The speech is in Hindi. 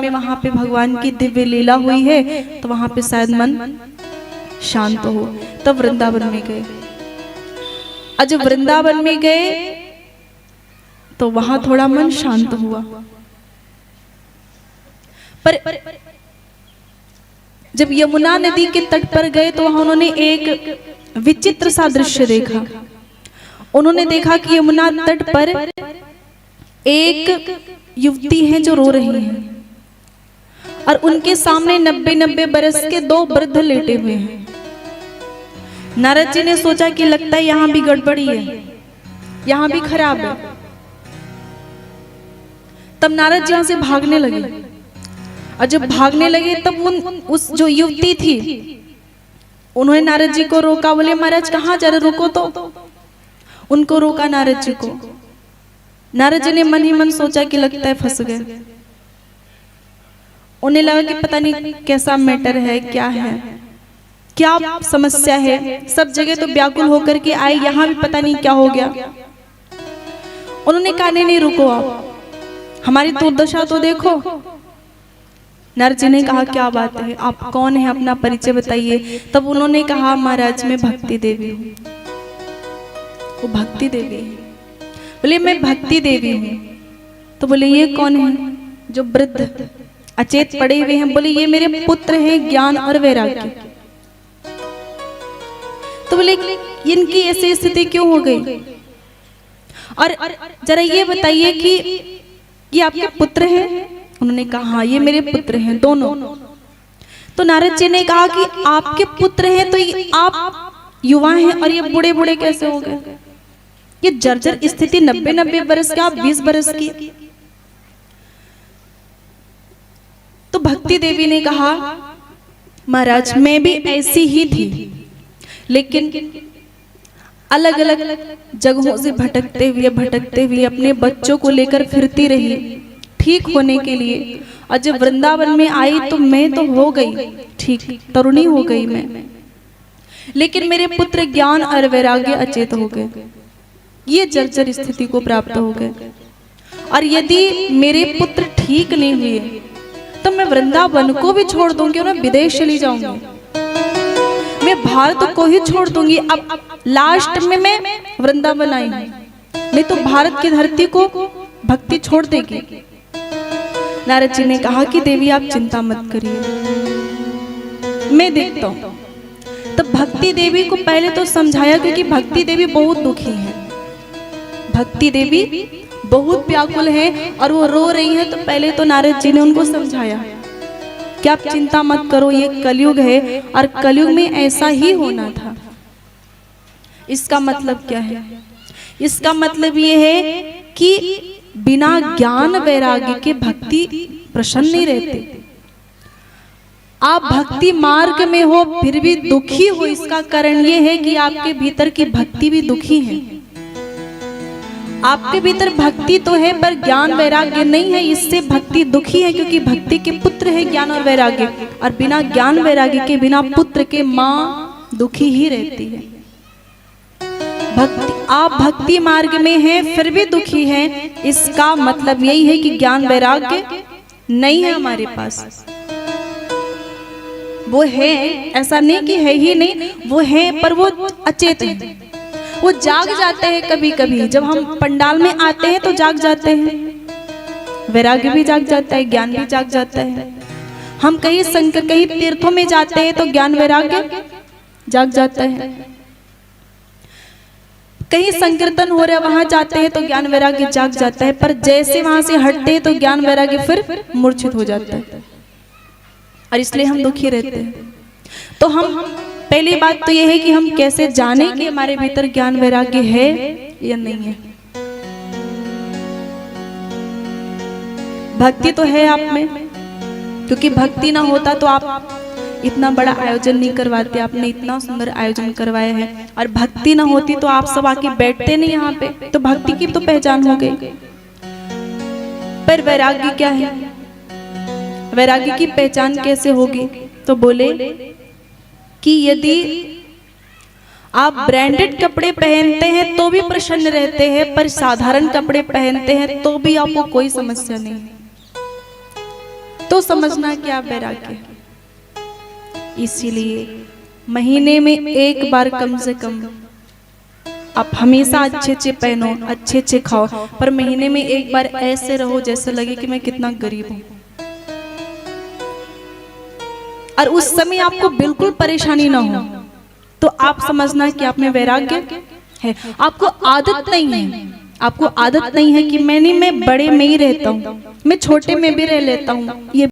में वहां पे भगवान की दिव्य लीला हुई है, तो वहां पे शायद मन शांत हो। तब वृंदावन में गए, और जब वृंदावन में गए तो वहां थोड़ा मन शांत हुआ। पर जब यमुना नदी के तट पर गए तो वहां उन्होंने एक विचित्र सा दृश्य देखा। उन्होंने देखा कि यमुना तट पर एक युवती है जो रो रही है, और उनके सामने 90-90 बरस के 2 वृद्ध लेटे हुए हैं। नारद जी ने सोचा कि लगता है यहां भी गड़बड़ी है, यहां भी खराब है। तब नारद जी वहां से भागने लगे, और जब भागने लगे तब उस जो युवती थी उन्होंने नारद जी को रोका, बोले महाराज कहाँ जा रहे, रुको तो। उनको रोका नारद जी को। नारद जी ने मन ही मन सोचा कि लगता है फंस गए। उन्हें लगा कि पता नहीं कैसा मैटर है, क्या है, क्या समस्या है। सब जगह तो व्याकुल होकर के आए, यहाँ भी पता नहीं क्या हो गया। उन्होंने कहा नहीं रुको, आप हमारी दुर्दशा तो देखो। नारद जी ने कहा क्या बात है, आप कौन है, अपना परिचय बताइए। तब उन्होंने कहा महाराज मैं भक्ति देवी हूँ। वो भक्ति देवी है। बोले मैं भक्ति देवी हूँ। तो बोले ये कौन है जो वृद्ध अचेत पड़े हुए हैं। बोले ये मेरे पुत्र हैं ज्ञान और वैराग्य। तो बोले इनकी ऐसी स्थिति क्यों हो गई, और जरा ये बताइए कि ये आपके पुत्र हैं। उन्होंने कहा हाँ ये मेरे पुत्र हैं दोनों। तो नारद जी ने कहा कि आपके पुत्र हैं तो आप युवा हैं और ये बूढ़े बूढ़े कैसे हो गए। ये जर्जर स्थिति 90-90 बरस की, आप 20 बरस की। तो भक्ति देवी ने कहा महाराज मैं भी ऐसी ही थी, लेकिन अलग अलग जगहों से भटकते हुए अपने बच्चों को लेकर फिरती रही ठीक होने के लिए। और जब वृंदावन में आई तो मैं तो हो गई ठीक, तरुणी हो गई मैं, लेकिन मेरे पुत्र ज्ञान और वैराग्य अचेत हो गए। ये जर्जर स्थिति को प्राप्त हो गए। और यदि मेरे पुत्र ठीक नहीं हुए तो मैं वृंदावन को भी छोड़ दूंगी और मैं विदेश चली जाऊंगी, मैं भारत को ही छोड़ दूंगी। अब लास्ट में मैं वृंदावन आई, नहीं तो भारत की धरती को भक्ति छोड़ देगी। नारद जी ने कहा कि देवी आप चिंता मत करिए, मैं देखता हूं। तब भक्ति देवी को पहले तो समझाया क्योंकि भक्ति देवी बहुत दुखी है, भक्ति देवी बहुत व्याकुल है और वो रो रही है। तो पहले तो नारद जी ने उनको समझाया कि आप चिंता मत करो, ये कलयुग है और कलयुग में ऐसा ही होना था। इसका मतलब क्या है? इसका मतलब ये है कि बिना ज्ञान वैराग्य के भक्ति प्रसन्न नहीं रहते। आप भक्ति मार्ग में हो फिर भी दुखी हो, इसका कारण ये है कि आपके भीतर की भक्ति भी दुखी है। आपके भीतर भक्ति तो है पर ज्ञान वैराग्य नहीं है, इससे भक्ति दुखी है। क्योंकि भक्ति के पुत्र है ज्ञान और वैराग्य, और बिना ज्ञान वैराग्य के, बिना पुत्र के माँ दुखी ही रहती है। भक्ति, आप भक्ति मार्ग में हैं फिर भी दुखी हैं, इसका मतलब यही है कि ज्ञान वैराग्य नहीं है हमारे पास। वो है, ऐसा नहीं कि है ही नहीं, वो है पर वो अचेत है, वो जाग जाते हैं कभी कभी। जब हम पंडाल में आते हैं तो जाग जाते हैं, वैराग्य भी जाग जाता है, ज्ञान भी जाग जाता है। हम कहीं तीर्थों में जाते हैं तो ज्ञान वैराग्य जाग जाता है। कहीं संकीर्तन हो रहा है वहां जाते हैं तो ज्ञान वैराग्य जाग जाता है, पर जैसे वहां से हटते हैं तो ज्ञान वैराग्य फिर मूर्छित हो जाता है, और इसलिए हम दुखी रहते हैं। तो हम पहली बात तो यह है कि हम कैसे जाने कि हमारे भीतर ज्ञान वैराग्य है या नहीं है। भक्ति तो है आप में, क्योंकि भक्ति ना होता तो आप इतना बड़ा आयोजन नहीं करवाते। आपने इतना सुंदर आयोजन करवाया है, और भक्ति ना होती तो आप सब आके बैठते नहीं यहाँ पे, तो भक्ति की तो पहचान हो गई। पर वैराग्य क्या है? वैराग्य की पहचान कैसे होगी? तो बोले कि यदि आप ब्रांडेड कपड़े पहनते हैं तो भी प्रसन्न रहते हैं, पर साधारण कपड़े पहनते हैं तो भी आपको कोई समस्या नहीं। तो समझना कि आप वैराग्य हैं। इसीलिए महीने में एक बार कम से कम आप हमेशा अच्छे अच्छे पहनो, अच्छे अच्छे खाओ, पर महीने में एक बार ऐसे रहो जैसे लगे कि मैं कितना गरीब हूं। और उस समय आपको बिल्कुल परेशानी ना हो तो आप समझना कि आप में वैराग्य है। आपको आदत नहीं है, आपको आदत नहीं है कि मैं बड़े में ही रहता हूँ, मैं छोटे में भी रह लेता हूँ, ये